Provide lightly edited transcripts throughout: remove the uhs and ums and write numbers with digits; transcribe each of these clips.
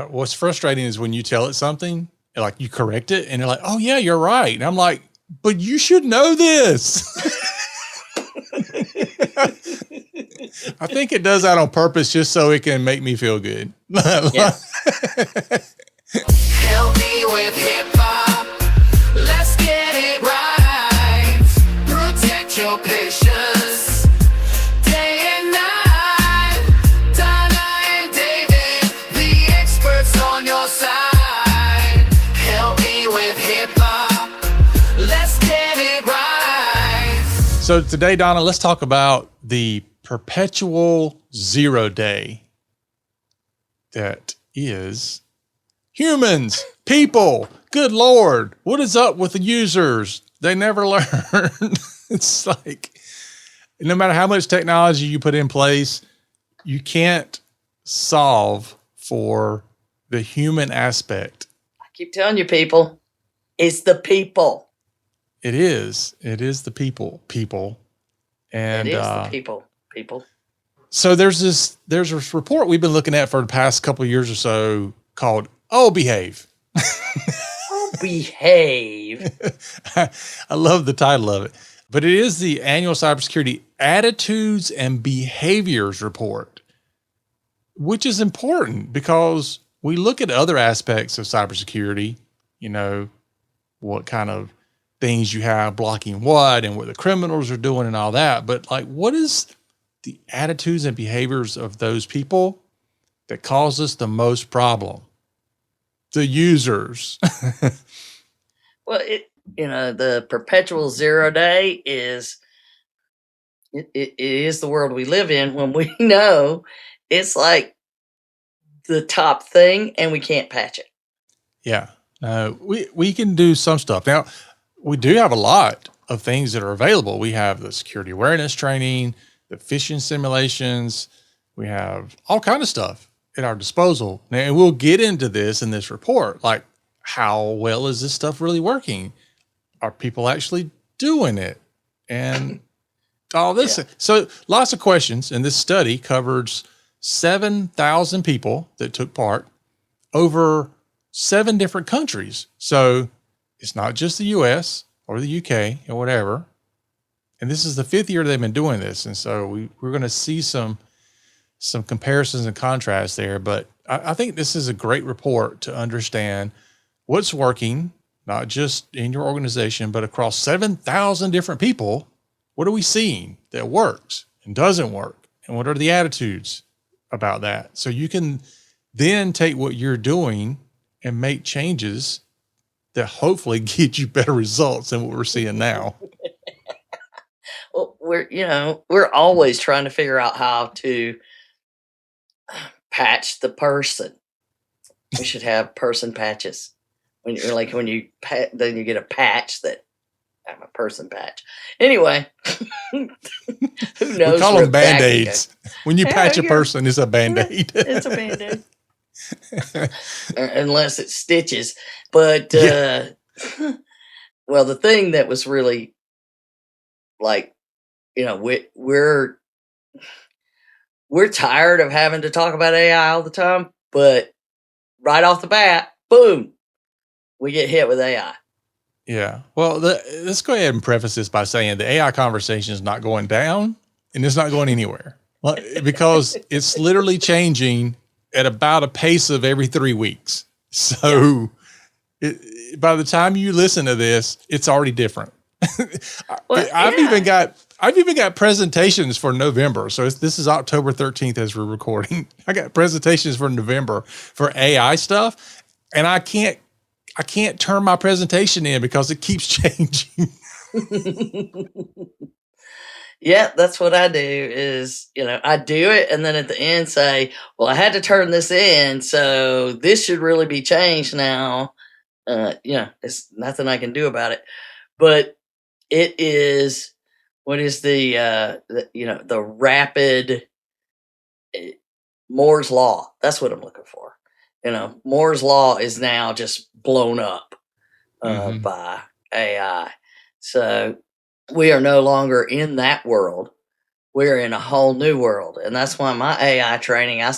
What's frustrating is when you tell it something, like you correct it, and they're like, "Oh yeah, you're right," and I'm like, "But you should know this." I think it does that on purpose, just so it can make me feel good. Yeah. Help me with hip hop. Let's get it right. Protect your patience. Day and night. Donna and David, the experts on your side. Help me with hip hop. Let's get it right. So today, Donna, let's talk about the Perpetual 0 day. That is humans, people. Good Lord, what is up with the users? They never learn. It's like, no matter how much technology you put in place, you can't solve for the human aspect. I keep telling you, people, it's the people. It is. It is the people. And it is the people. So there's this report we've been looking at for the past couple of years or so called "Oh Behave." Oh, behave. I love the title of it, but it is the annual cybersecurity attitudes and behaviors report, which is important because we look at other aspects of cybersecurity, you know, what kind of things you have blocking what and what the criminals are doing and all that. But like, what is the attitudes and behaviors of those people that cause us the most problem? The users. Well, the Perpetual 0 day is it is the world we live in when we know it's like the top thing and we can't patch it. Yeah. We can do some stuff. Now, we do have a lot of things that are available. We have the security awareness training, the phishing simulations. We have all kinds of stuff at our disposal. And we'll get into this in this report. Like, how well is this stuff really working? Are people actually doing it? And all this. Yeah. So lots of questions. And this study covers 7,000 people that took part over 7 different countries. So it's not just the US or the UK or whatever. And this is the 5th year they've been doing this. And so we're going to see some comparisons and contrasts there. But I think this is a great report to understand what's working, not just in your organization, but across 7,000 different people. What are we seeing that works and doesn't work? And what are the attitudes about that? So you can then take what you're doing and make changes that hopefully get you better results than what we're seeing now. Well, we're always trying to figure out how to patch the person. We should have person patches. When you then you get a patch that I'm a person patch. Anyway, who knows? We call them Band-Aids. When you patch a person, it's a Band-Aid. It's a Band-Aid. Unless it's stitches. But, well, the thing that was really like, we're tired of having to talk about AI all the time, but right off the bat, boom, we get hit with AI. Yeah. Well, let's go ahead and preface this by saying the AI conversation is not going down and it's not going anywhere because it's literally changing at about a pace of every 3 weeks. So by the time you listen to this, it's already different. Well, I've even got presentations for November. So this is October 13th as we're recording. I got presentations for November for AI stuff, and I can't turn my presentation in because it keeps changing. Yeah, that's what I do is, I do it. And then at the end say, well, I had to turn this in. So this should really be changed now. It's nothing I can do about it, but it is, what is the rapid Moore's law. That's what I'm looking for. Moore's law is now just blown up by AI. So we are no longer in that world. We're in a whole new world. And that's why my AI training, I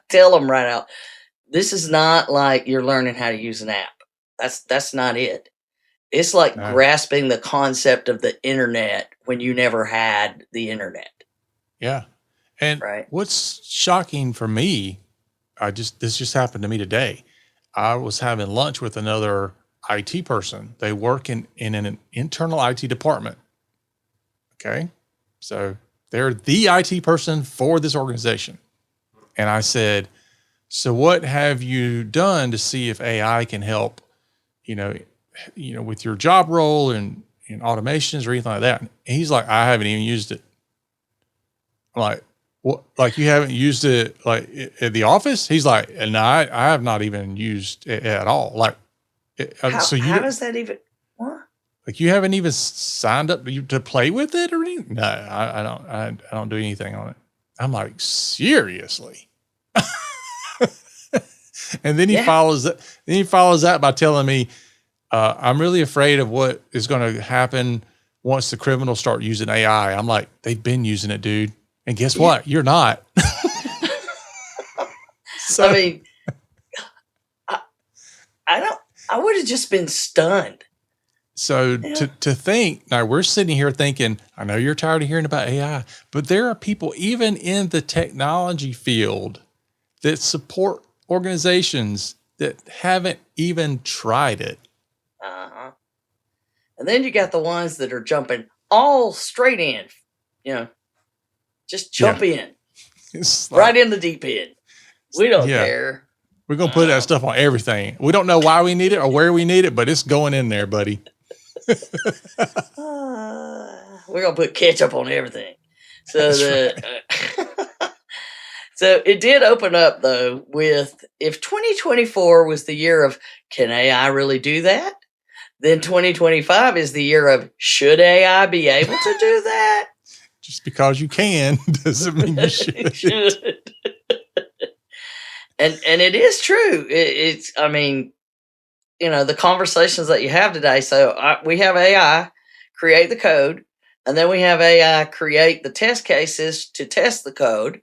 tell them right out, this is not like you're learning how to use an app. That's not it. It's like No. grasping the concept of the internet when you never had the internet, Yeah. And right? what's shocking for me, this just happened to me today. I was having lunch with another IT person. They work in an internal IT department. Okay. So they're the IT person for this organization. And I said, so what have you done to see if AI can help, with your job role and automations or anything like that? And he's like, I haven't even used it. I'm like, what? Like you haven't used it like at the office? He's like, no, I have not even used it at all. Like, How does that even, what? like you haven't even signed up to play with it or anything? No, I don't. I don't do anything on it. I'm like, seriously? And then he follows that by telling me, I'm really afraid of what is going to happen once the criminals start using AI. I'm like, they've been using it, dude. And guess what? You're not. So, I mean, I would have just been stunned. So to think, now we're sitting here thinking, I know you're tired of hearing about AI, but there are people even in the technology field that support organizations that haven't even tried it. Uh-huh. And then you got the ones that are jumping all straight in, just jump in It's like, right in the deep end. We don't Yeah. care. we're going to put that stuff on everything. We don't know why we need it or where we need it, but it's going in there, buddy. We're gonna put ketchup on everything. So so it did open up though with, if 2024 was the year of can AI really do that, then 2025 is the year of should AI be able to do that? Just because you can doesn't mean you should. It should. And it is true. It's I mean, the conversations that you have today. So we have AI create the code, and then we have AI create the test cases to test the code,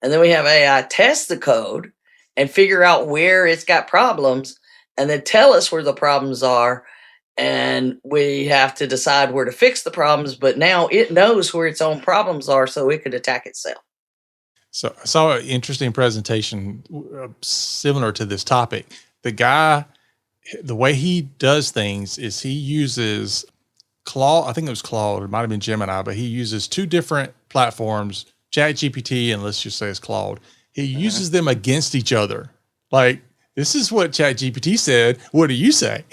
and then we have AI test the code and figure out where it's got problems, and then tell us where the problems are, and we have to decide where to fix the problems. But now it knows where its own problems are, so it could attack itself. So I saw an interesting presentation similar to this topic. The guy, the way he does things is he uses Claude. I think it was Claude. It might have been Gemini, but he uses two different platforms, ChatGPT and let's just say it's Claude. He uses them against each other. Like, this is what ChatGPT said. What do you say?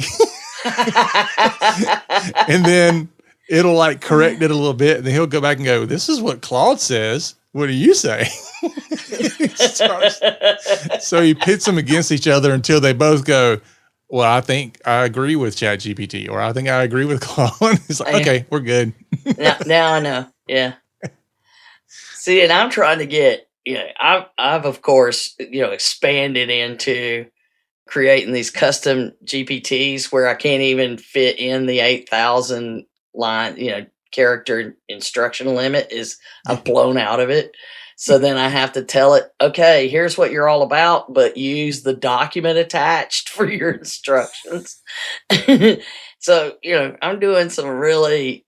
And then it'll like correct it a little bit. And then he'll go back and go, this is what Claude says. What do you say? So he pits them against each other until they both go, well, I think I agree with ChatGPT, or I think I agree with Claude. He's like, okay, we're good. now I know. Yeah. See, and I'm trying to get, I've of course, expanded into creating these custom GPTs where I can't even fit in the 8,000 line, character instruction limit. I've blown out of it. So then I have to tell it, okay, here's what you're all about, but use the document attached for your instructions. So, I'm doing some really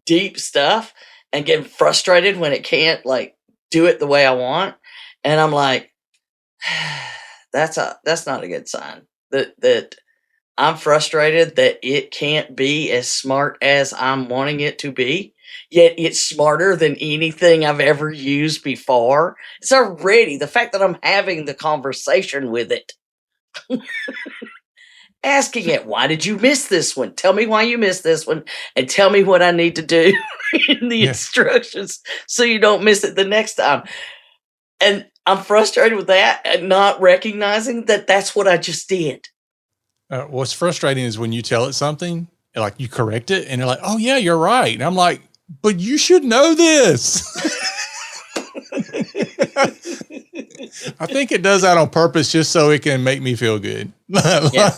deep stuff and getting frustrated when it can't like do it the way I want. And I'm like, that's not a good sign that I'm frustrated that it can't be as smart as I'm wanting it to be. Yet it's smarter than anything I've ever used before. It's already the fact that I'm having the conversation with it. Asking it, why did you miss this one? Tell me why you missed this one and tell me what I need to do in the instructions so you don't miss it the next time. And I'm frustrated with that and not recognizing that that's what I just did. What's frustrating is when you tell it something, like you correct it and you're like, oh yeah, you're right. And I'm like, but you should know this. I think it does that on purpose just so it can make me feel good. Yeah.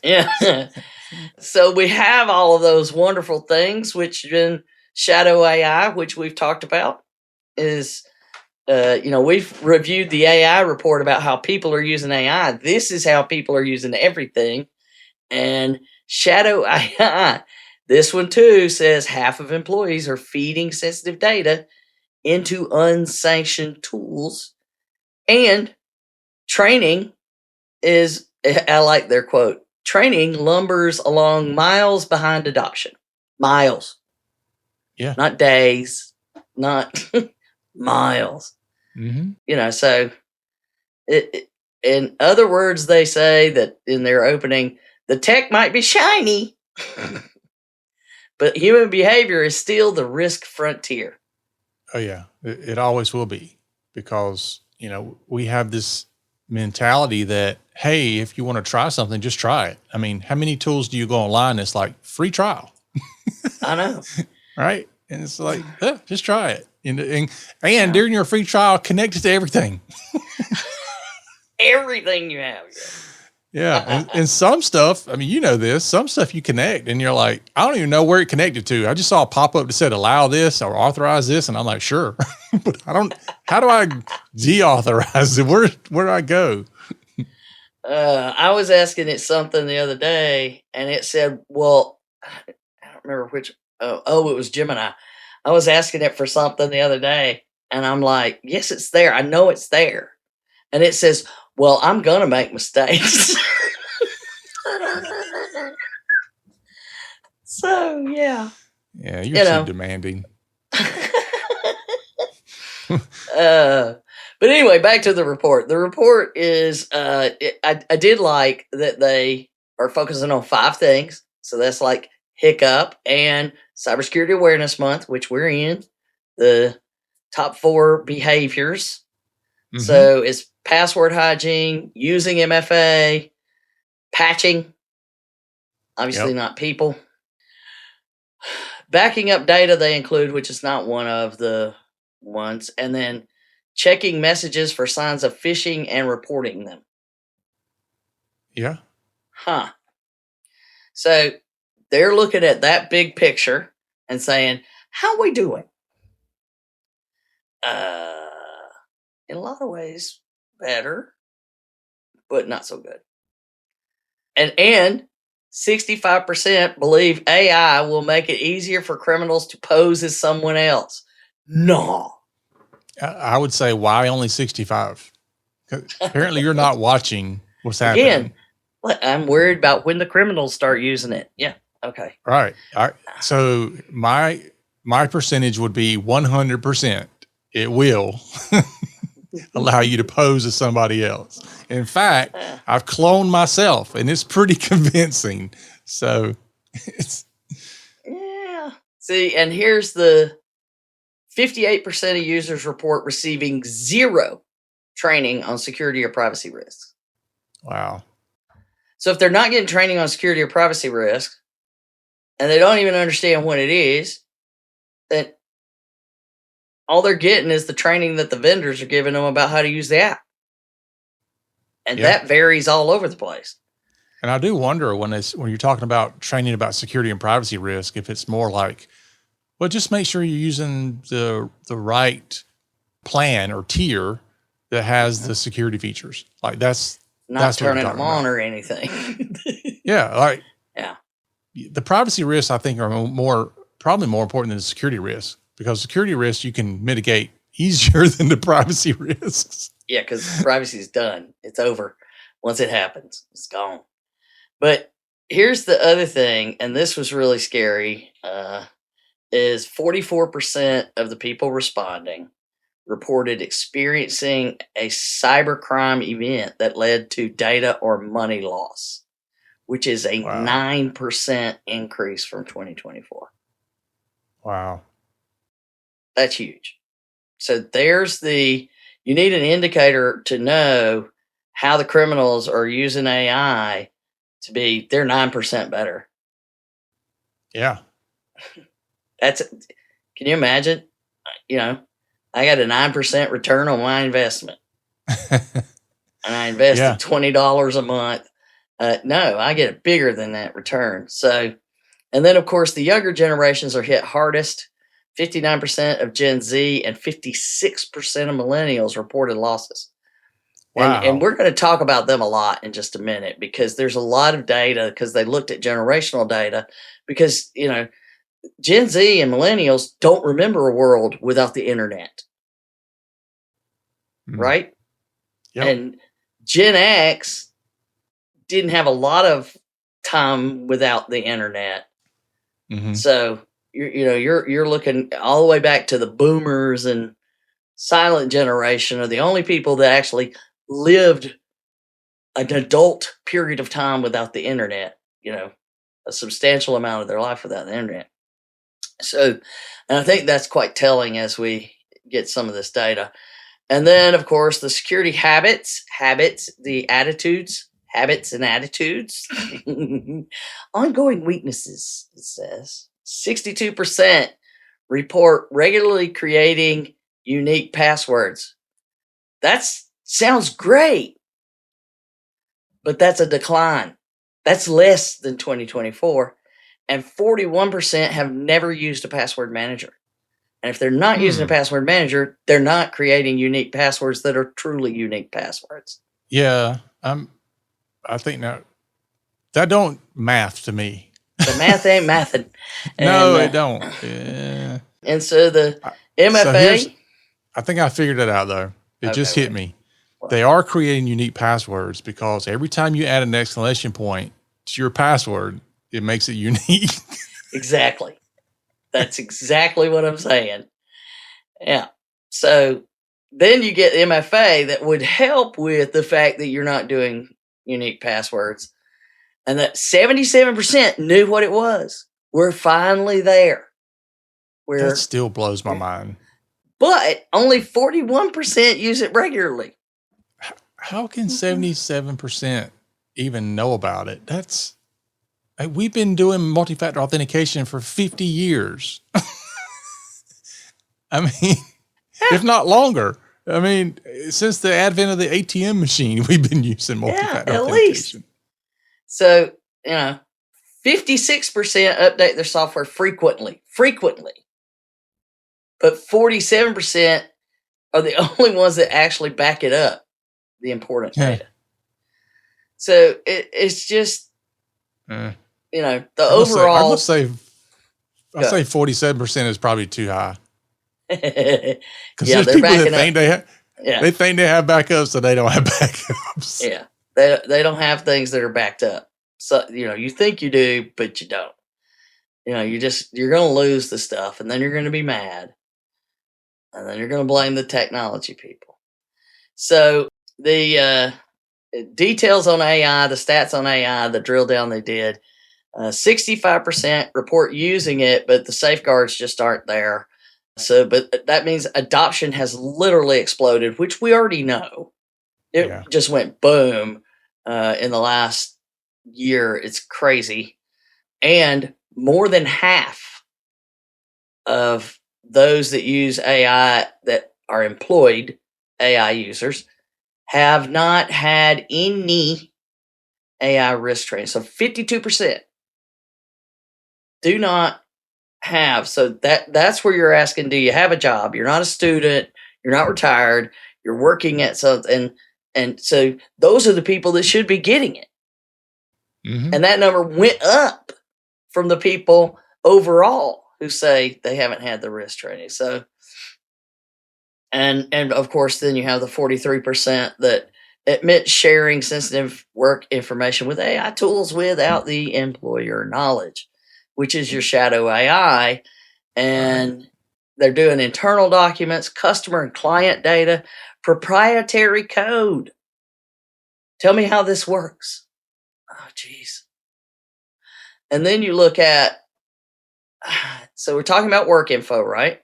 Yeah. So we have all of those wonderful things, which in Shadow AI, which we've talked about, is we've reviewed the AI report about how people are using AI. This is how people are using everything. And shadow AI, this one too says half of employees are feeding sensitive data into unsanctioned tools. And training is, I like their quote, training lumbers along miles behind adoption. Miles. Yeah. Not days, not miles. So in other words, they say that in their opening, the tech might be shiny, but human behavior is still the risk frontier. Oh yeah, it always will be, because we have this mentality that, hey, if you want to try something, just try it. I mean, how many tools do you go online that's like free trial? I know, right? And it's like, just try it, and during your free trial, connect it to everything. Everything you have. Yeah. And some stuff, I mean, this, some stuff you connect and you're like, I don't even know where it connected to. I just saw a pop up that said allow this or authorize this. And I'm like, sure. But how do I deauthorize it? Where do I go? I was asking it something the other day and it said, well, I don't remember which. Oh, it was Gemini. I was asking it for something the other day and I'm like, yes, it's there. I know it's there. And it says, well, I'm going to make mistakes. So, yeah. Yeah, you're too demanding. But anyway, back to the report. The report is, I did like that they are focusing on 5 things. So that's like hiccup and cybersecurity awareness month, which we're in, the top 4 behaviors. Mm-hmm. So it's password hygiene, using MFA, patching, obviously not people. Backing up data they include, which is not one of the ones, and then checking messages for signs of phishing and reporting them. Yeah. Huh. So they're looking at that big picture and saying, how are we doing? In a lot of ways, better, but not so good. And 65% believe AI will make it easier for criminals to pose as someone else. No. I would say, why only 65? Apparently you're not watching what's happening. Again, I'm worried about when the criminals start using it. Yeah. Okay. Right. So my percentage would be 100%. It will allow you to pose as somebody else. In fact, I've cloned myself and it's pretty convincing. So it's. Yeah. See, and here's the 58% of users report receiving 0 training on security or privacy risks. Wow. So if they're not getting training on security or privacy risk and they don't even understand what it is, then all they're getting is the training that the vendors are giving them about how to use the app. And that varies all over the place. And I do wonder when you're talking about training about security and privacy risk, if it's more like, well, just make sure you're using the right plan or tier that has the security features. Like that's turning them on or anything. The privacy risks I think are probably more important than the security risks, because security risks you can mitigate easier than the privacy risks. Yeah, because privacy is done. It's over. Once it happens, it's gone. But here's the other thing, and this was really scary, is 44% of the people responding reported experiencing a cybercrime event that led to data or money loss, which is a 9% increase from 2024. Wow. That's huge. So you need an indicator to know how the criminals are using AI they're 9% better. Yeah. Can you imagine? I got a 9% return on my investment. And I invested $20 a month. No, I get it bigger than that return. So, and then of course the younger generations are hit hardest. 59% of Gen Z and 56% of millennials reported losses. Wow. And we're going to talk about them a lot in just a minute, because there's a lot of data, because they looked at generational data, because, Gen Z and millennials don't remember a world without the internet, right? Yep. And Gen X didn't have a lot of time without the internet. So you're looking all the way back to the boomers and silent generation are the only people that actually lived an adult period of time without the internet, a substantial amount of their life without the internet. So, and I think that's quite telling as we get some of this data. And then, of course, the security habits, the attitudes, habits and attitudes, ongoing weaknesses, it says. 62% report regularly creating unique passwords. That sounds great, but that's a decline. That's less than 2024. And 41% have never used a password manager. And if they're not using a password manager, they're not creating unique passwords that are truly unique passwords. Yeah. I think now that don't math to me. The math ain't mathing. No, it don't. Yeah. And so the MFA. I think I figured it out though. It just hit me. They are creating unique passwords because every time you add an exclamation point to your password, it makes it unique. Exactly. That's exactly what I'm saying. Yeah. So then you get MFA that would help with the fact that you're not doing unique passwords, and that 77% knew what it was. We're finally there. That still blows my mind. But only 41% use it regularly. How can 77% even know about it? We've been doing multi-factor authentication for 50 years. I mean, if not longer. I mean, since the advent of the ATM machine, we've been using multi-factor authentication. Least. So, 56% update their software frequently. But 47% are the only ones that actually back it up, the important data. So it's just, the overall. I say 47% is probably too high. Because there's people that think they think they have backups, so they don't have backups. Yeah, they don't have things that are backed up. So you think you do, but you don't. You're going to lose the stuff, and then you're going to be mad, and then you're going to blame the technology people. So the details on AI, the stats on AI, the drill down they did. 65% report using it, but the safeguards just aren't there. So, but that means adoption has literally exploded, which we already know. It just went boom in the last year. It's crazy. And more than half of those that use AI that are employed AI users have not had any AI risk training. So 52% do not have. So that's where you're asking, do you have a job? You're not a student. You're not retired. You're working at something. And so those are the people that should be getting it. Mm-hmm. And that number went up from the people overall who say they haven't had the risk training. So, and of course, then you have the 43% that admit sharing sensitive work information with AI tools without the employer knowledge, which is your shadow AI. And they're doing internal documents, customer and client data, proprietary code. Tell me how this works. Oh, geez. And then you look at, so we're talking about work info, right?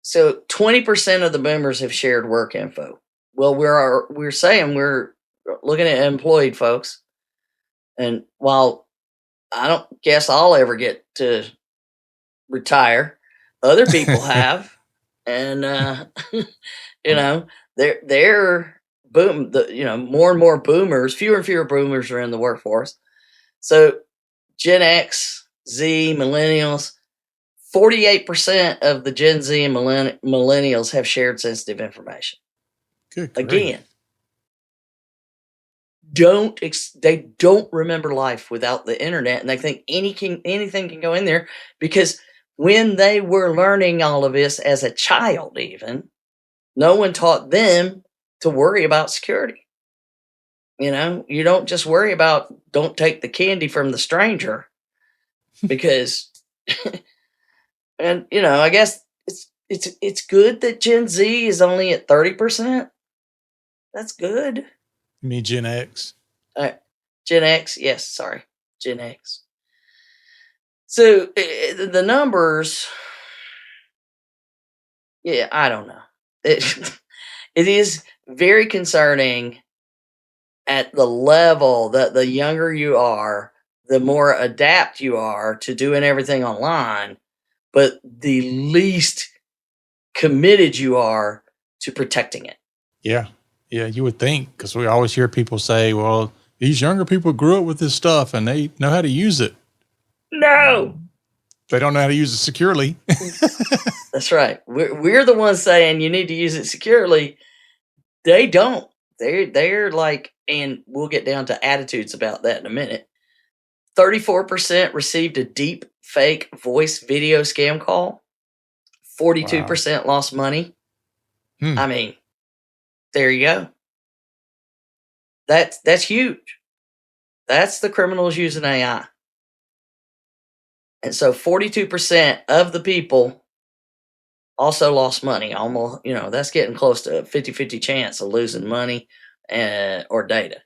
So 20% of the boomers have shared work info. Well, we're saying we're looking at employed folks. And while I don't guess I'll ever get to retire, other people have. And, they're boom, more and more boomers, fewer and fewer boomers are in the workforce. So Gen X, Z, millennials, 48% of the Gen Z and millennials have shared sensitive information. Good. Again, they don't remember life without the internet, and they think anything can go in there, because when they were learning all of this as a child, even, no one taught them to worry about security. You know, you don't just worry about don't take the candy from the stranger, because and you know, I guess it's good that Gen Z is only at 30%. That's good. You mean Gen X? Gen X, yes, sorry, Gen X. So the numbers, yeah, I don't know. It is very concerning at the level that the younger you are, the more adept you are to doing everything online, but the least committed you are to protecting it. Yeah. Yeah, you would think, because we always hear people say, well, these younger people grew up with this stuff and they know how to use it. No. They don't know how to use it securely. That's right. We're the ones saying you need to use it securely. They don't. They're like, and we'll get down to attitudes about that in a minute. 34% received a deep fake voice video scam call. 42% lost money. I mean, there you go. That's huge. That's the criminals using AI. And so 42% of the people also lost money. Almost, you know, that's getting close to a 50-50 chance of losing money or data.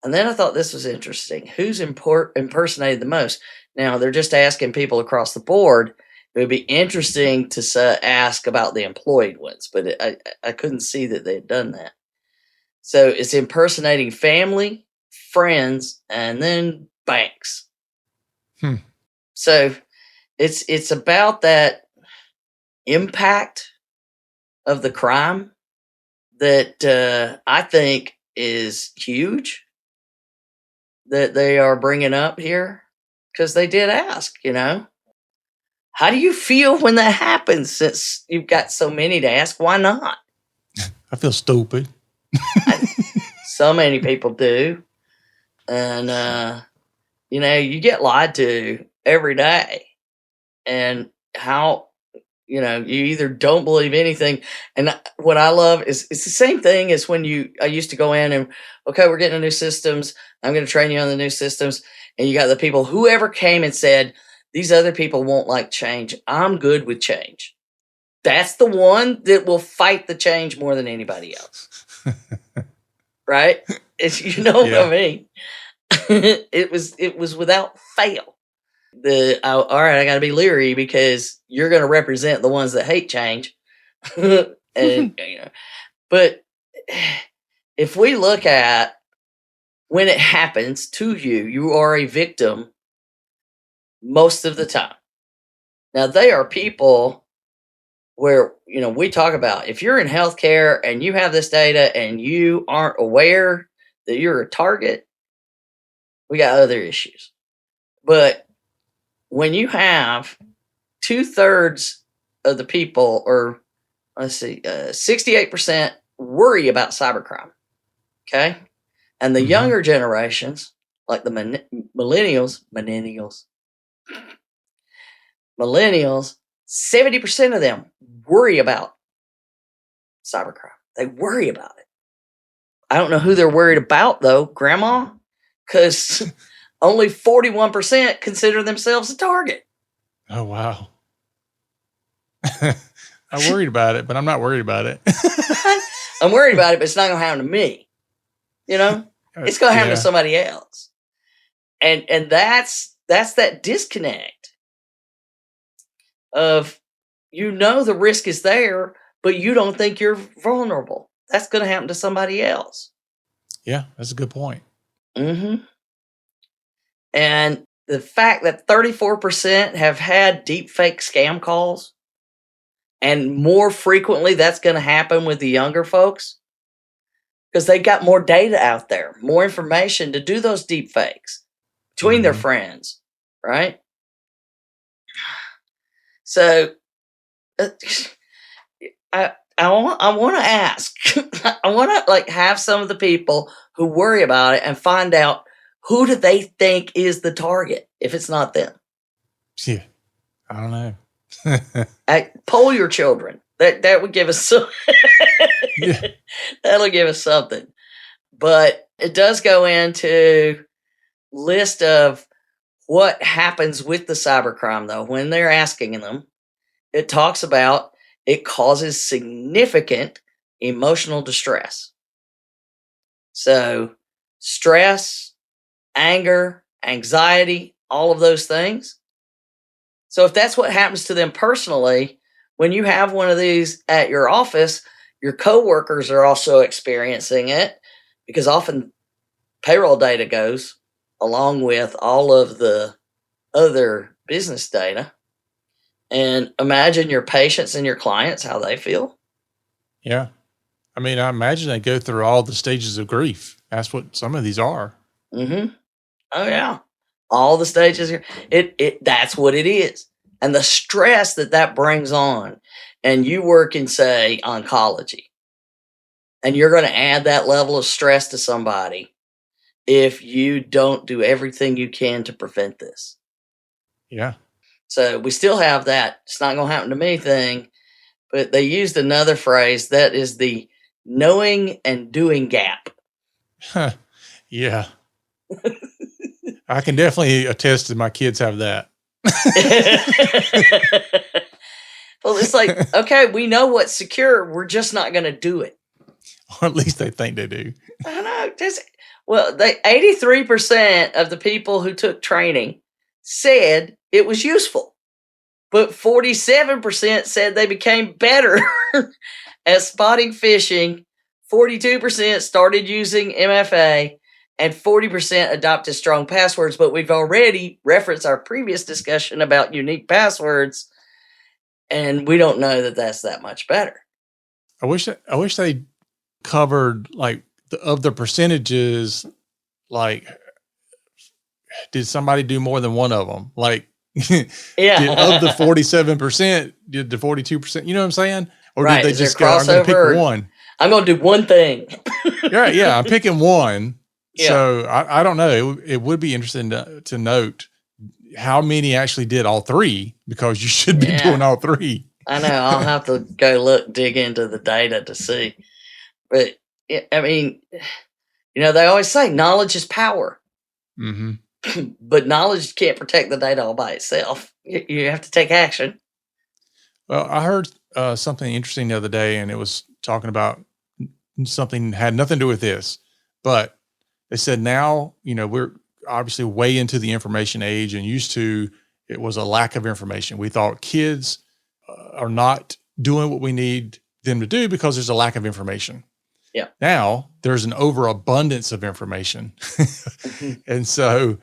And then I thought this was interesting. Who's impersonated the most? Now, they're just asking people across the board. It would be interesting to ask about the employed ones, but I couldn't see that they had done that. So it's impersonating family, friends, and then banks. So it's about that impact of the crime that I think is huge that they are bringing up here, because they did ask, you know, how do you feel when that happens? Since you've got so many to ask, why not? I feel stupid. So many people do. And, you know, you get lied to every day. And how, you know, you either don't believe anything. And what I love is it's the same thing as when I used to go in and, okay, we're getting new systems. I'm going to train you on the new systems. And you got the people, whoever came and said, these other people won't like change. I'm good with change. That's the one that will fight the change more than anybody else. Right? You know what I mean? It was without fail. All right, I got to be leery because you're going to represent the ones that hate change. And you know, but if we look at when it happens to you, you are a victim most of the time. Now, they are people where, you know, we talk about if you're in healthcare and you have this data and you aren't aware that you're a target, we got other issues. But when you have 2/3 of the people, or let's see, 68% worry about cybercrime, okay? And the younger generations, like the millennials, 70% of them worry about cybercrime. They worry about it. I don't know who they're worried about, though. Grandma? Because only 41% consider themselves a target. Oh, wow. I'm worried about it, but I'm not worried about it. I'm worried about it, but it's not going to happen to me. You know? It's going to happen to somebody else. And that's that disconnect of, you know, the risk is there, but you don't think you're vulnerable. That's going to happen to somebody else. Yeah, that's a good point. Mm-hmm. And the fact that 34% have had deepfake scam calls, and more frequently that's going to happen with the younger folks, because they got more data out there, more information to do those deepfakes between their friends, right? So uh, I want to ask, I want to like have some of the people who worry about it and find out who do they think is the target if it's not them. Yeah, I don't know. Poll your children. That would give us some. Yeah. That'll give us something. But it does go into list of what happens with the cybercrime though when they're asking them. It talks about it causes significant emotional distress. So stress, anger, anxiety, all of those things. So if that's what happens to them personally, when you have one of these at your office, your coworkers are also experiencing it because often payroll data goes along with all of the other business data. And imagine your patients and your clients, how they feel. Yeah. I mean, I imagine they go through all the stages of grief. That's what some of these are. Mm-hmm. Oh yeah. All the stages. That's what it is. And the stress that brings on. And you work in, say, oncology. And you're going to add that level of stress to somebody if you don't do everything you can to prevent this. Yeah. So we still have that it's not going to happen to me thing, but they used another phrase that is the knowing and doing gap. Yeah. I can definitely attest that my kids have that. Well, it's like, okay, we know what's secure. We're just not going to do it. Or at least they think they do. I know. Well, 83% of the people who took training said it was useful, but 47% said they became better at spotting phishing. 42% started using MFA, and 40% adopted strong passwords. But we've already referenced our previous discussion about unique passwords, and we don't know that that's that much better. I wish they covered like of the percentages. Like, did somebody do more than one of them? Like, Yeah. of the 47%, did the 42%? You know what I'm saying? Or Right. did they Is there just go? I'm going to crossover? pick one. I'm going to do one thing. Yeah, I'm picking one. Yeah. So I don't know. It would be interesting to note how many actually did all three, because you should be doing all three. I know. I'll have to go dig into the data to see. But I mean, they always say knowledge is power. Mm-hmm. But knowledge can't protect the data all by itself. You have to take action. Well, I heard something interesting the other day, and it was talking about something that had nothing to do with this, but they said now, we're obviously way into the information age, and used to, it was a lack of information. We thought kids are not doing what we need them to do because there's a lack of information. Yeah. Now there's an overabundance of information. And so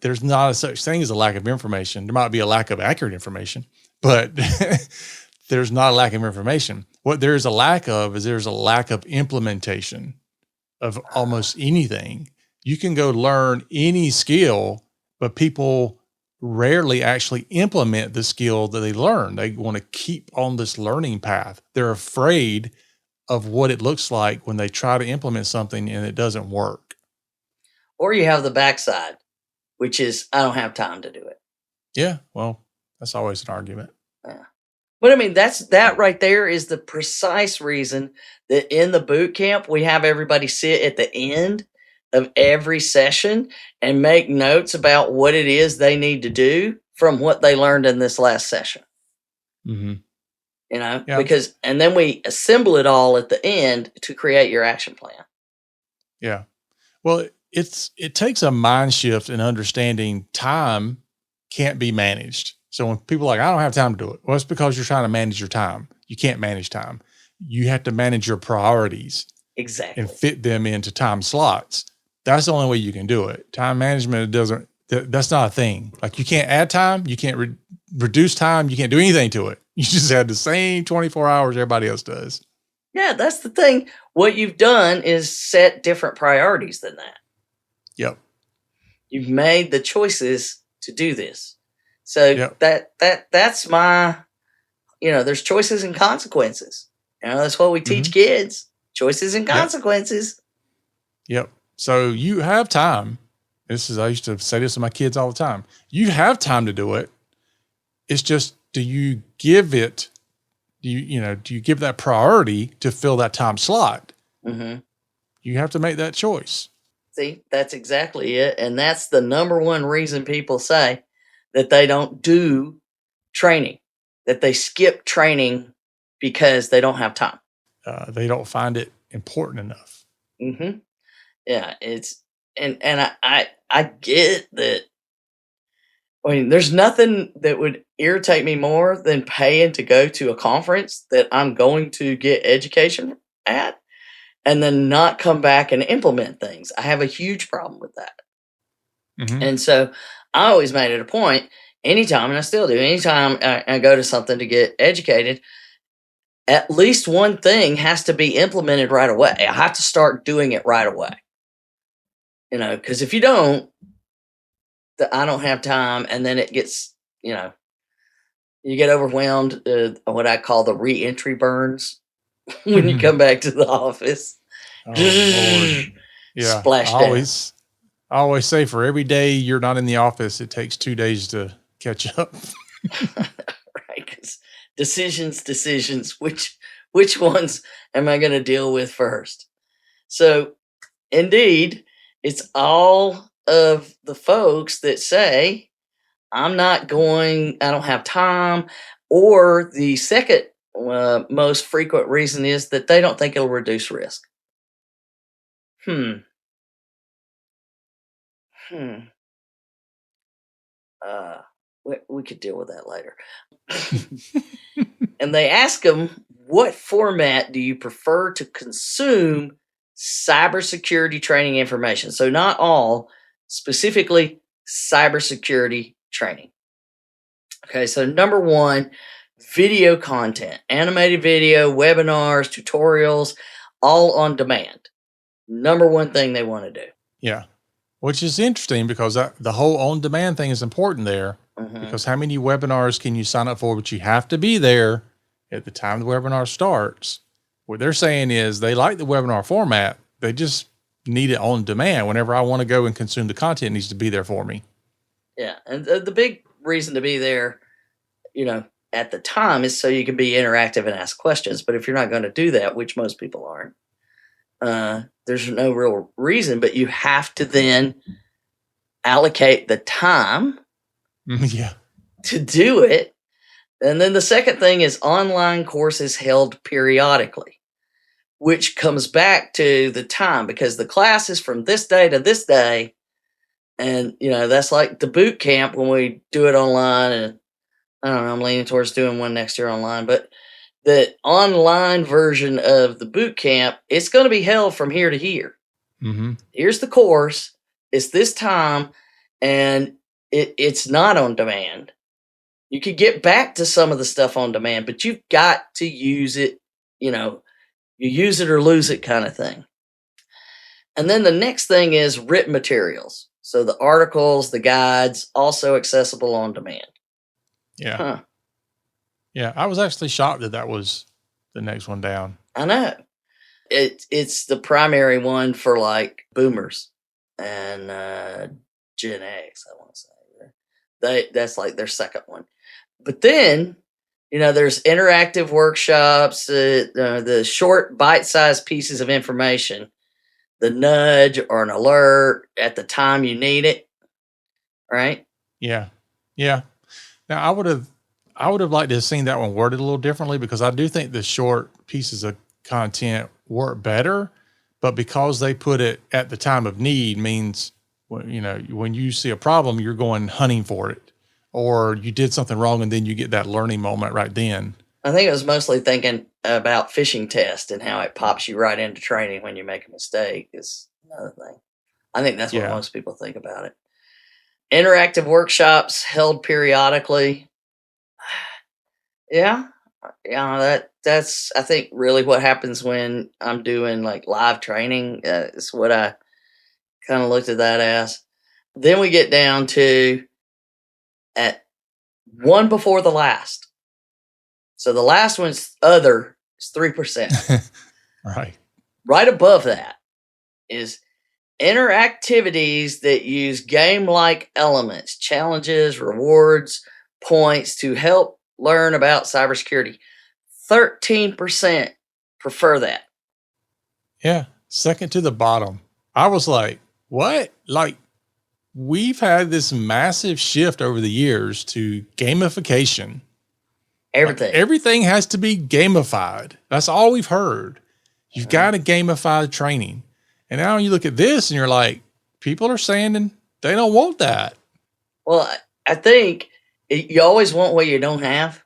there's not a such thing as a lack of information. There might be a lack of accurate information, but there's not a lack of information. What there's a lack of is there's a lack of implementation of almost anything. You can go learn any skill, but people rarely actually implement the skill that they learn. They want to keep on this learning path. They're afraid of what it looks like when they try to implement something and it doesn't work. Or you have the backside, which is, I don't have time to do it. Yeah, well, that's always an argument. Yeah. But I mean, that right there is the precise reason that in the boot camp, we have everybody sit at the end of every session and make notes about what it is they need to do from what they learned in this last session. Mm-hmm. Because, and then we assemble it all at the end to create your action plan. Yeah. Well, it takes a mind shift in understanding time can't be managed. So when people are like, I don't have time to do it. Well, it's because you're trying to manage your time. You can't manage time. You have to manage your priorities. Exactly. And fit them into time slots. That's the only way you can do it. Time management that's not a thing. Like, you can't add time. You can't reduce time. You can't do anything to it. You just have the same 24 hours everybody else does. Yeah, that's the thing. What you've done is set different priorities than that. Yep. You've made the choices to do this. So Yep. that's my, there's choices and consequences. That's what we teach kids. Choices and Yep. consequences. Yep. So you have time. I used to say this to my kids all the time. You have time to do it. It's just, do you give that priority to fill that time slot? Mm-hmm. You have to make that choice. See, that's exactly it. And that's the number one reason people say that they don't do training, that they skip training because they don't have time. They don't find it important enough. Mm-hmm. Yeah, and I get that. I mean, there's nothing that would irritate me more than paying to go to a conference that I'm going to get education at and then not come back and implement things. I have a huge problem with that. Mm-hmm. And so I always made it a point anytime, and I still do, anytime I go to something to get educated, at least one thing has to be implemented right away. I have to start doing it right away. Because if you don't, I don't have time, and then it gets, you get overwhelmed. What I call the re-entry burns when you come back to the office. Oh, Lord. Yeah. Splash down. I always say for every day you're not in the office, it takes 2 days to catch up. Right? Because decisions. Which ones am I going to deal with first? So, indeed, it's all of the folks that say, I don't have time. Or the second most frequent reason is that they don't think it'll reduce risk. We could deal with that later. And they ask them, what format do you prefer to consume cybersecurity training information? So not all, specifically cybersecurity training. Okay, so number one, video content, animated video, webinars, tutorials, all on demand. Number one thing they want to do. Yeah. Which is interesting because the whole on-demand thing is important there. Because how many webinars can you sign up for, but you have to be there at the time the webinar starts? What they're saying is they like the webinar format. They just need it on demand. Whenever I want to go and consume the content, it needs to be there for me. Yeah. And the big reason to be there, at the time is so you can be interactive and ask questions. But if you're not going to do that, which most people aren't, there's no real reason, but you have to then allocate the time to do it. And then the second thing is online courses held periodically, which comes back to the time because the class is from this day to this day. And, that's like the boot camp when we do it online. And I don't know, I'm leaning towards doing one next year online, but the online version of the boot camp, it's going to be held from here to here. Here's the course. It's this time, and it's not on demand. You could get back to some of the stuff on demand, but you've got to use it, you use it or lose it kind of thing. And then the next thing is written materials. So the articles, the guides, also accessible on demand. Yeah. Yeah. I was actually shocked that was the next one down. I know. It's the primary one for like boomers and Gen X, I want to say. That's like their second one. But then, there's interactive workshops, the short bite-sized pieces of information, the nudge or an alert at the time you need it. Right? Yeah. Yeah. Now I would have liked to have seen that one worded a little differently because I do think the short pieces of content work better, but because they put it at the time of need means, when you see a problem, you're going hunting for it, or you did something wrong and then you get that learning moment right then. I think it was mostly thinking about phishing test and how it pops you right into training when you make a mistake is another thing. I think that's what most people think about it. Interactive workshops held periodically. Yeah. That's I think really what happens when I'm doing like live training. Is what I kind of looked at that as. Then we get down to one before the last. So the last one's other is 3%. Right. Right above that is interactivities that use game-like elements, challenges, rewards, points to help learn about cybersecurity. 13% prefer that. Yeah. Second to the bottom. I was like, what? Like, we've had this massive shift over the years to gamification. Everything. Like, everything has to be gamified. That's all we've heard. You've got to gamify the training. And now you look at this and you're like, people are saying they don't want that. Well, I think you always want what you don't have.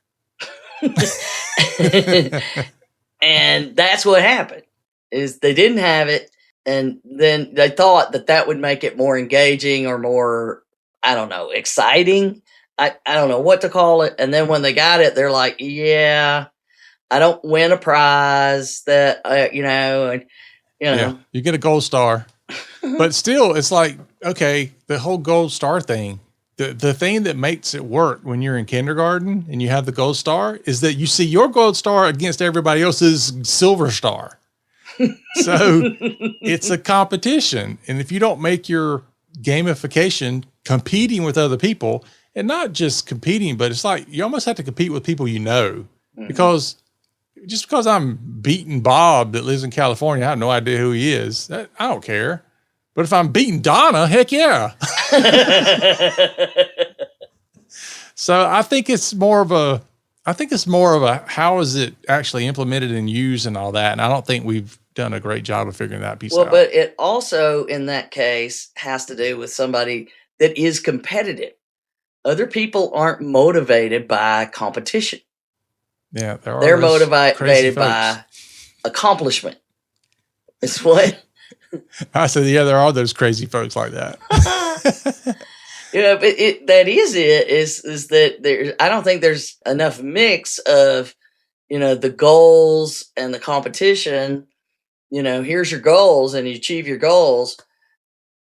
And that's what happened, is they didn't have it. And then they thought that would make it more engaging or more, I don't know, exciting. I don't know what to call it. And then when they got it, they're like, yeah, I don't win a prize that, Yeah, you get a gold star. But still, it's like, okay, the whole gold star thing, the thing that makes it work when you're in kindergarten and you have the gold star is that you see your gold star against everybody else's silver star. So it's a competition. And if you don't make your gamification competing with other people, and not just competing, but it's like you almost have to compete with people you know. Because just because I'm beating Bob that lives in California, I have no idea who he is. I don't care. But if I'm beating Donna, heck yeah. So I think it's more of a how is it actually implemented and used and all that. And I don't think we've done a great job of figuring that piece out. But it also, in that case, has to do with somebody that is competitive. Other people aren't motivated by competition. Yeah, they're motivated by accomplishment. It's what I said. Yeah, there are those crazy folks like that. But that is that I don't think there's enough mix of, the goals and the competition. Here's your goals, and you achieve your goals,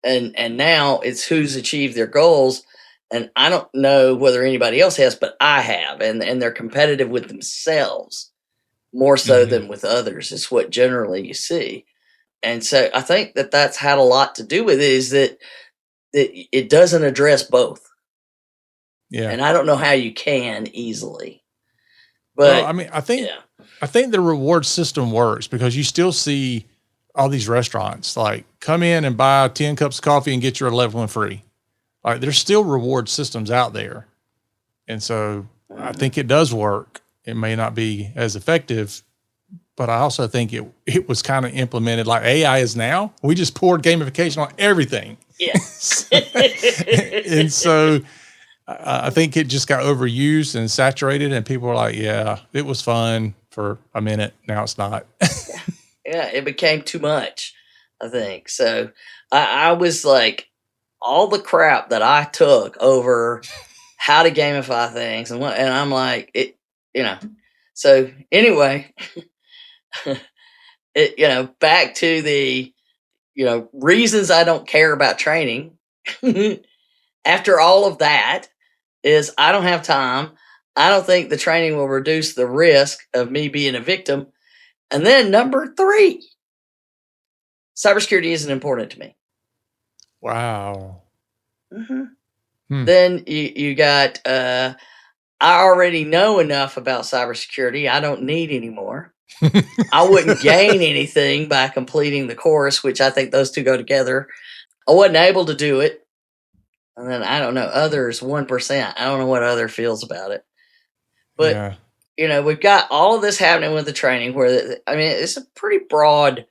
and now it's who's achieved their goals. And I don't know whether anybody else has, but I have, and they're competitive with themselves more so than with others. It's what generally you see. And so I think that's had a lot to do with it, is that it doesn't address both. Yeah. And I don't know how you can easily. But I mean, I think the reward system works because you still see all these restaurants like come in and buy 10 cups of coffee and get your 11th one free. Like, there's still reward systems out there. And so I think it does work. It may not be as effective, but I also think it was kind of implemented like AI is now. We just poured gamification on everything. Yeah. And so I think it just got overused and saturated, and people were like, yeah, it was fun for a minute. Now it's not. Yeah, it became too much, I think. So I was like, all the crap that I took over how to gamify things, and I'm like, So anyway, back to the, reasons I don't care about training. After all of that is I don't have time. I don't think the training will reduce the risk of me being a victim. And then number 3, cybersecurity isn't important to me. Wow. Then you got, I already know enough about cybersecurity. I don't need any more. I wouldn't gain anything by completing the course, which I think those two go together. I wasn't able to do it. And then I don't know, others, 1%. I don't know what other feels about it. But, we've got all of this happening with the training where, it's a pretty broad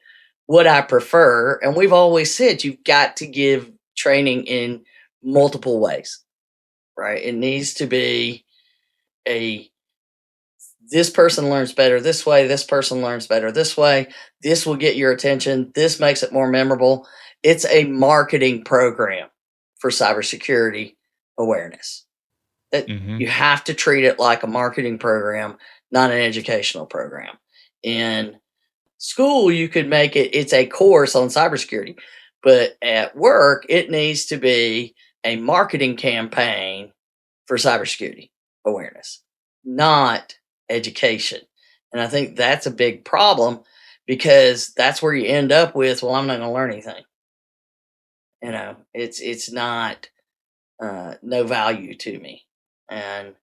what I prefer. And we've always said you've got to give training in multiple ways, right? It needs to be this person learns better this way, this person learns better this way, this will get your attention, this makes it more memorable. It's a marketing program for cybersecurity awareness. You have to treat it like a marketing program, not an educational program. In school, you could make it's a course on cybersecurity, but at work, it needs to be a marketing campaign for cybersecurity. awareness, not education. And I think that's a big problem because that's where you end up with, well, I'm not going to learn anything. It's not no value to me. And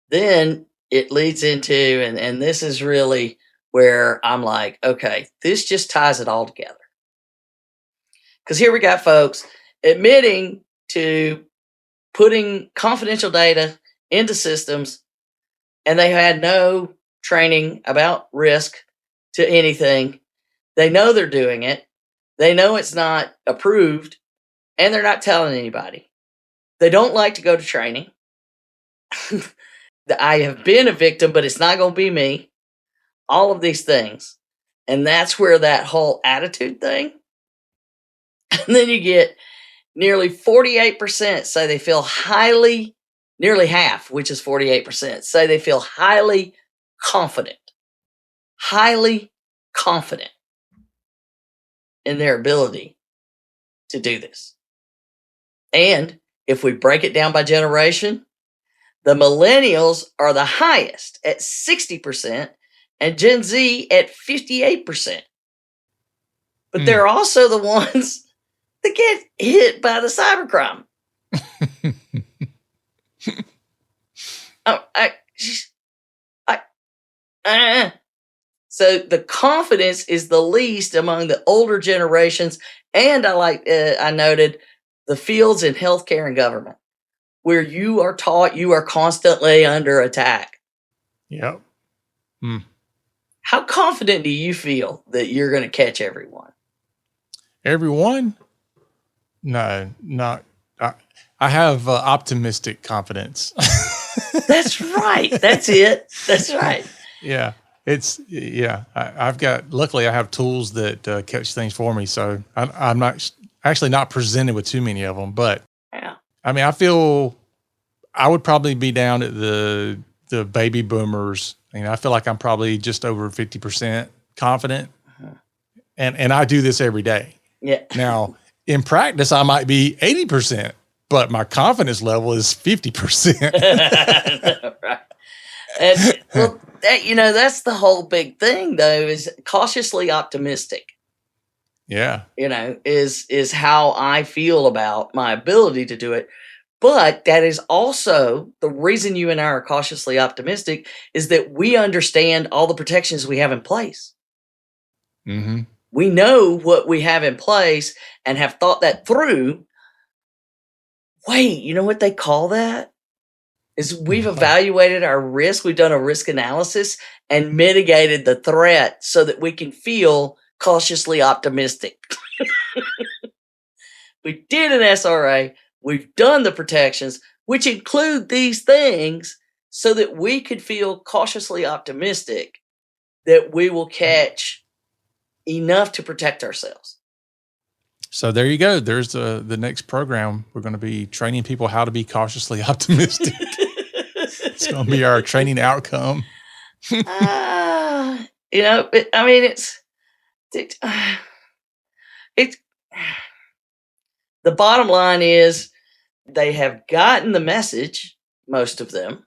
then it leads into, and this is really where I'm like, okay, this just ties it all together. Because here we got folks admitting to putting confidential data into systems, and they had no training about risk to anything. They know they're doing it. They know it's not approved, and they're not telling anybody. They don't like to go to training. I have been a victim, but it's not going to be me. All of these things. And that's where that whole attitude thing. And then you get nearly 48% say they feel highly, nearly half, which is 48%, say they feel highly confident in their ability to do this. And if we break it down by generation, the millennials are the highest at 60% and Gen Z at 58%. But they're also the ones that get hit by the cybercrime. So the confidence is the least among the older generations. And I noted the fields in healthcare and government, where you are taught you are constantly under attack. Yep. How confident do you feel that you're going to catch everyone? Everyone? No, not. I have optimistic confidence. That's right. That's it. That's right. Yeah. Luckily I have tools that catch things for me. So I'm not presented with too many of them, but yeah. I mean, I feel I would probably be down at the baby boomers. I feel like I'm probably just over 50% confident. And I do this every day. Yeah. Now in practice, I might be 80%, but my confidence level is 50%. Right. And well, that's the whole big thing though, is cautiously optimistic. Yeah. Is how I feel about my ability to do it. But that is also the reason you and I are cautiously optimistic is that we understand all the protections we have in place. Mm-hmm. We know what we have in place and have thought that through. Wait, you know what they call that? Is we've evaluated our risk. We've done a risk analysis and mitigated the threat so that we can feel cautiously optimistic. We did an SRA. We've done the protections, which include these things, so that we could feel cautiously optimistic that we will catch enough to protect ourselves. So there you go. There's the next program. We're going to be training people how to be cautiously optimistic. It's going to be our training outcome. It's the bottom line is they have gotten the message, most of them,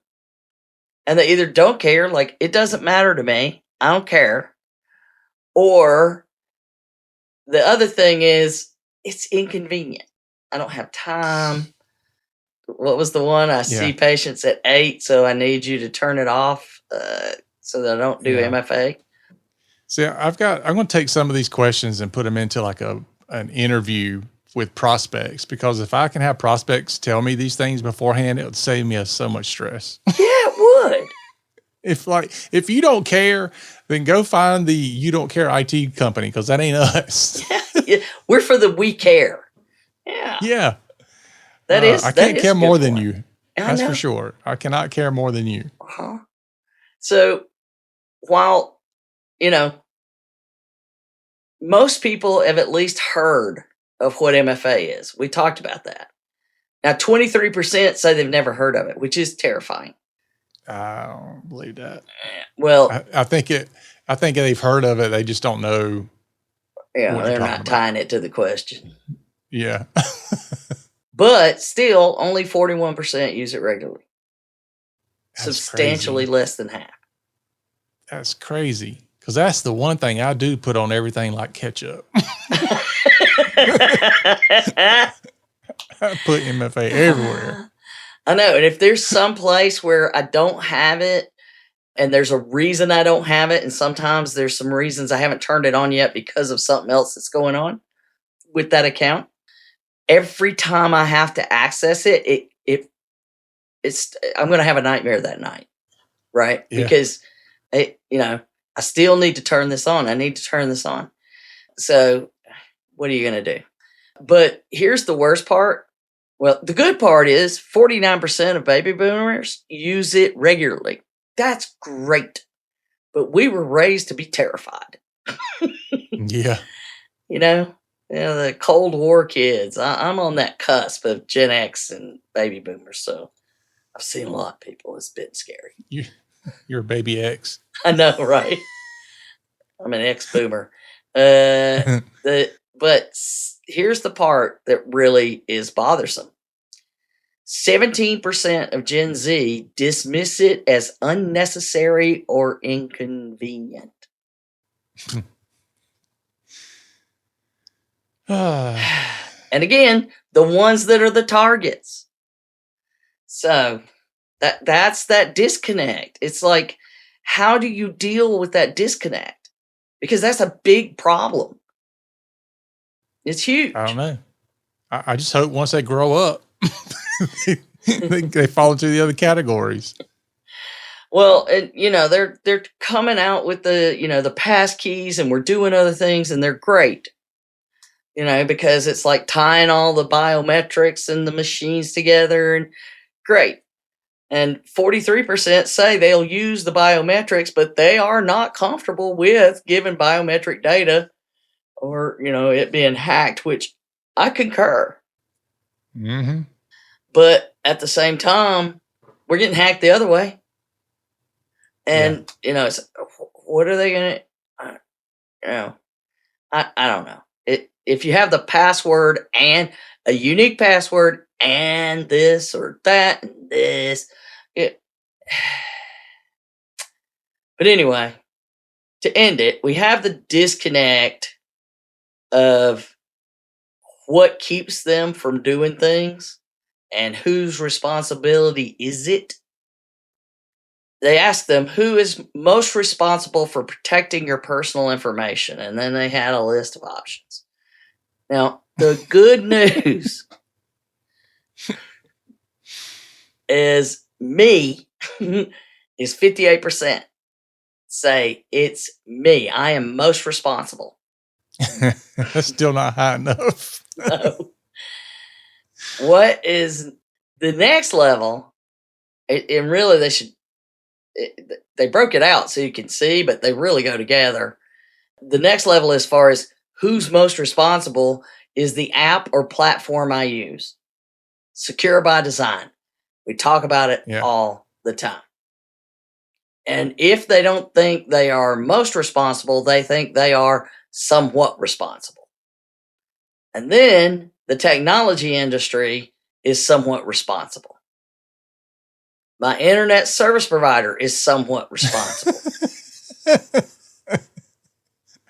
and they either don't care, like it doesn't matter to me, I don't care, or the other thing is it's inconvenient. I don't have time. What was the one? I see patients at 8, so I need you to turn it off so that I don't do MFA. See, I'm going to take some of these questions and put them into like an interview with prospects, because if I can have prospects tell me these things beforehand, it would save me so much stress. Yeah, it would. If you don't care, then go find the you don't care IT company, because that ain't us. Yeah, we're for the we care. Yeah. Yeah. That is. I can't care more than you. That's for sure. I cannot care more than you. Uh-huh. So while, most people have at least heard of what MFA is. We talked about that. Now, 23% say they've never heard of it, which is terrifying. I don't believe that. Well, I think they've heard of it. They just don't know. Yeah, they're not tying it to the question. Yeah. But still, only 41% use it regularly. That's substantially crazy. less than half. That's crazy. Because that's the one thing I do put on everything like ketchup. I put MFA everywhere. I know. And if there's some place where I don't have it and there's a reason I don't have it, and sometimes there's some reasons I haven't turned it on yet because of something else that's going on with that account, every time I have to access it, it's I'm going to have a nightmare that night, right? Yeah. Because I still need to turn this on. I need to turn this on. So what are you going to do? But here's the worst part. Well, the good part is 49% of baby boomers use it regularly. That's great. But we were raised to be terrified. Yeah. The Cold War kids. I'm on that cusp of Gen X and baby boomers, so I've seen a lot of people. It's been scary. You're a baby X. I know, right? I'm an ex-boomer. But here's the part that really is bothersome. 17% of Gen Z dismiss it as unnecessary or inconvenient. And again, the ones that are the targets. So that's that disconnect. It's like, how do you deal with that disconnect? Because that's a big problem. It's huge. I don't know. I just hope once they grow up, they fall into the other categories. Well, and they're coming out with the pass keys, and we're doing other things, and they're great. Because it's like tying all the biometrics and the machines together, and great. And 43% say they'll use the biometrics, but they are not comfortable with giving biometric data or, it being hacked, which I concur. Mm-hmm. But at the same time, we're getting hacked the other way. And, it's, what are they going to, I don't know. If you have the password and a unique password and this or that and this, but anyway, to end it, we have the disconnect of what keeps them from doing things and whose responsibility is it. They asked them, who is most responsible for protecting your personal information? And then they had a list of options. Now, the good news is me is 58% say it's me. I am most responsible. That's still not high enough. No. What is the next level? And really, they broke it out so you can see, but they really go together. The next level, as far as who's most responsible, is the app or platform I use. Secure by design. We talk about it all the time. And if they don't think they are most responsible, they think they are somewhat responsible. And then the technology industry is somewhat responsible. My internet service provider is somewhat responsible.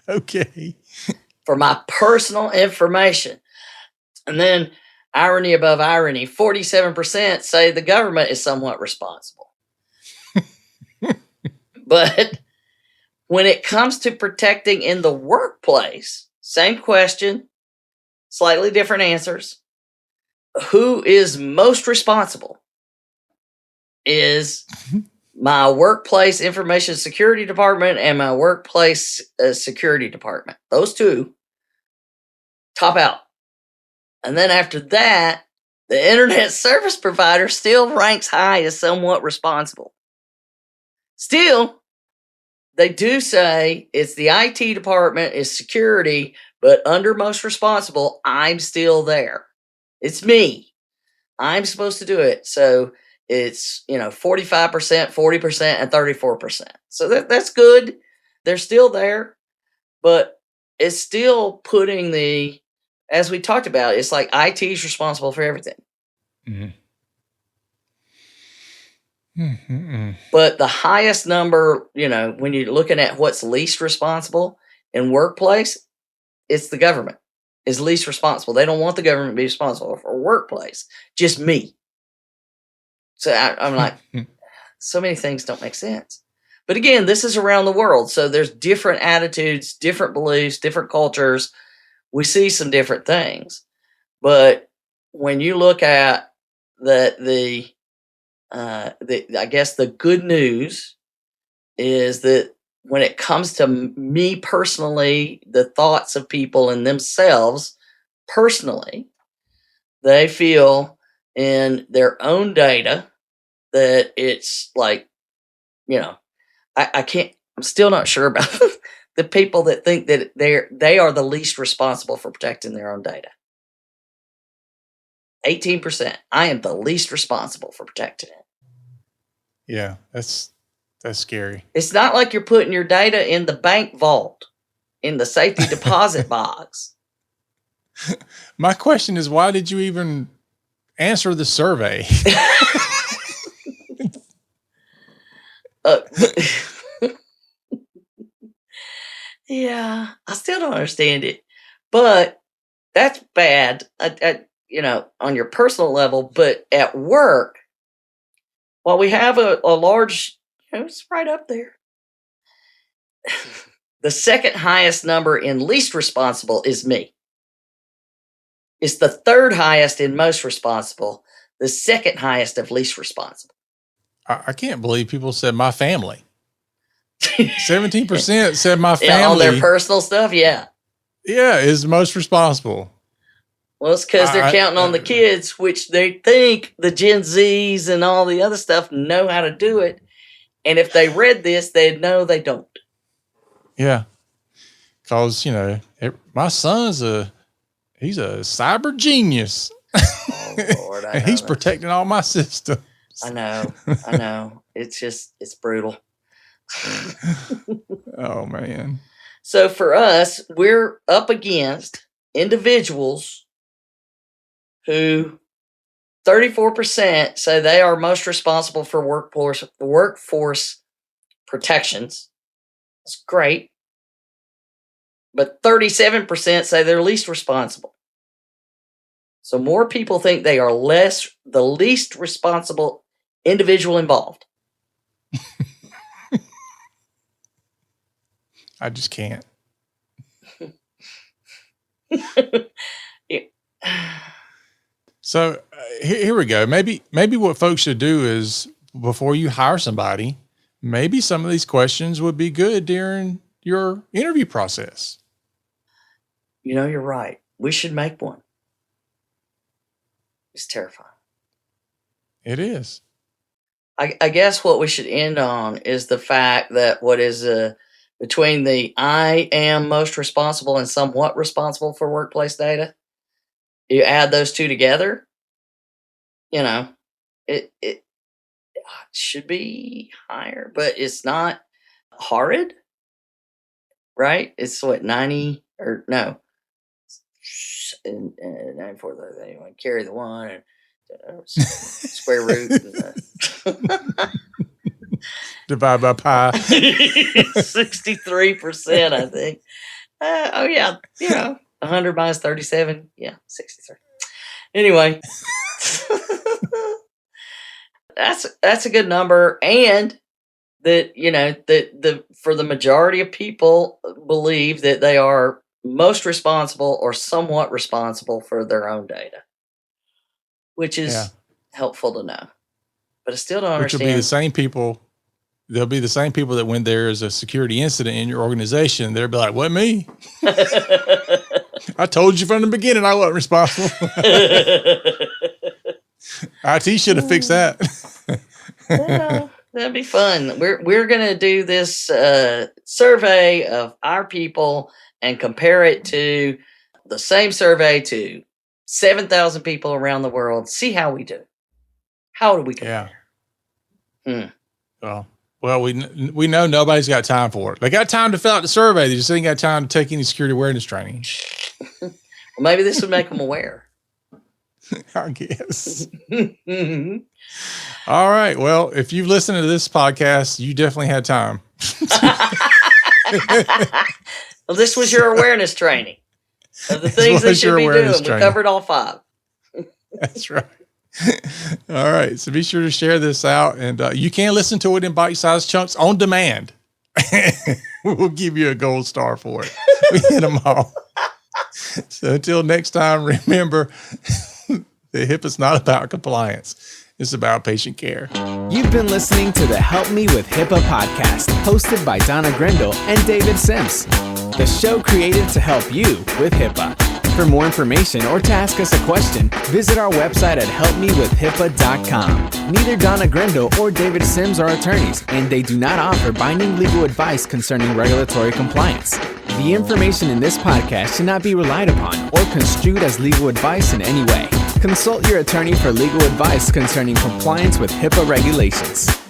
Okay. For my personal information. And then, irony above irony, 47% say the government is somewhat responsible. But when it comes to protecting in the workplace, same question, slightly different answers. Who is most responsible? Is my workplace information security department and my workplace security department. Those two top out. And then after that, the internet service provider still ranks high as somewhat responsible. Still, they do say it's the IT department is security, but under most responsible, I'm still there. It's me. I'm supposed to do it. So it's, 45%, 40%, and 34%. So that's good. They're still there, but it's still putting as we talked about, it's like IT is responsible for everything. Mm-hmm. But the highest number, when you're looking at what's least responsible in workplace, it's the government is least responsible. They don't want the government to be responsible for workplace, just me. So I'm like, so many things don't make sense. But again, this is around the world. So there's different attitudes, different beliefs, different cultures. We see some different things. But when you look at I guess the good news is that when it comes to me personally, the thoughts of people and themselves personally, they feel in their own data that it's like, I can't, I'm still not sure about the people that think that they are the least responsible for protecting their own data. 18%. I am the least responsible for protecting it. Yeah, that's scary. It's not like you're putting your data in the bank vault, in the safety deposit box. My question is, why did you even answer the survey? Yeah, I still don't understand it, but that's bad, on your personal level. But at work, while we have a large, it's right up there. The second highest number in least responsible is me. It's the third highest in most responsible, the second highest of least responsible. I can't believe people said my family. 17% said my family. Yeah, on their personal stuff, yeah. Yeah, is most responsible. Well, it's because they're counting on the kids, which they think the Gen Zs and all the other stuff know how to do it. And if they read this, they'd know they don't. Yeah. Because, my son's he's a cyber genius. Oh, Lord, and he's protecting all my systems. I know. It's brutal. Oh, man. So for us, we're up against individuals who 34% say they are most responsible for workforce protections. That's great. But 37% say they're least responsible. So more people think they are the least responsible individual involved. I just can't. Yeah. So here we go. Maybe what folks should do is, before you hire somebody, maybe some of these questions would be good during your interview process. You're right. We should make one. It's terrifying. It is. I guess what we should end on is the fact that what is between the I am most responsible and somewhat responsible for workplace data, you add those two together, it should be higher, but it's not horrid, right? It's what, 90 or no, and 94, anyway, carry the one and square root. Divide by pi. 63%, I think. Oh yeah, 100 minus 37, 63. Anyway, that's a good number, and that that for the majority of people believe that they are most responsible or somewhat responsible for their own data, which is helpful to know. But I still don't understand. Which will be the same people. They'll be the same people that when there is a security incident in your organization, they'll be like, "What, me? I told you from the beginning I wasn't responsible." IT should have fixed that. Yeah, that'd be fun. We're gonna do this survey of our people and compare it to the same survey to 7,000 people around the world. See how we do. How do we compare? Yeah. Well, we know nobody's got time for it. They got time to fill out the survey. They just ain't got time to take any security awareness training. Well, maybe this would make them aware. I guess. All right. Well, if you've listened to this podcast, you definitely had time. Well, this was your awareness training of the things they should be doing. We covered all 5. That's right. All right. So be sure to share this out. And you can listen to it in bite-sized chunks on demand. We'll give you a gold star for it. We hit them all. So until next time, remember, the HIPAA's not about compliance. It's about patient care. You've been listening to the Help Me with HIPAA podcast, hosted by Donna Grindle and David Sims. The show created to help you with HIPAA. For more information or to ask us a question, visit our website at helpmewithhipaa.com. Neither Donna Grindle or David Sims are attorneys, and they do not offer binding legal advice concerning regulatory compliance. The information in this podcast should not be relied upon or construed as legal advice in any way. Consult your attorney for legal advice concerning compliance with HIPAA regulations.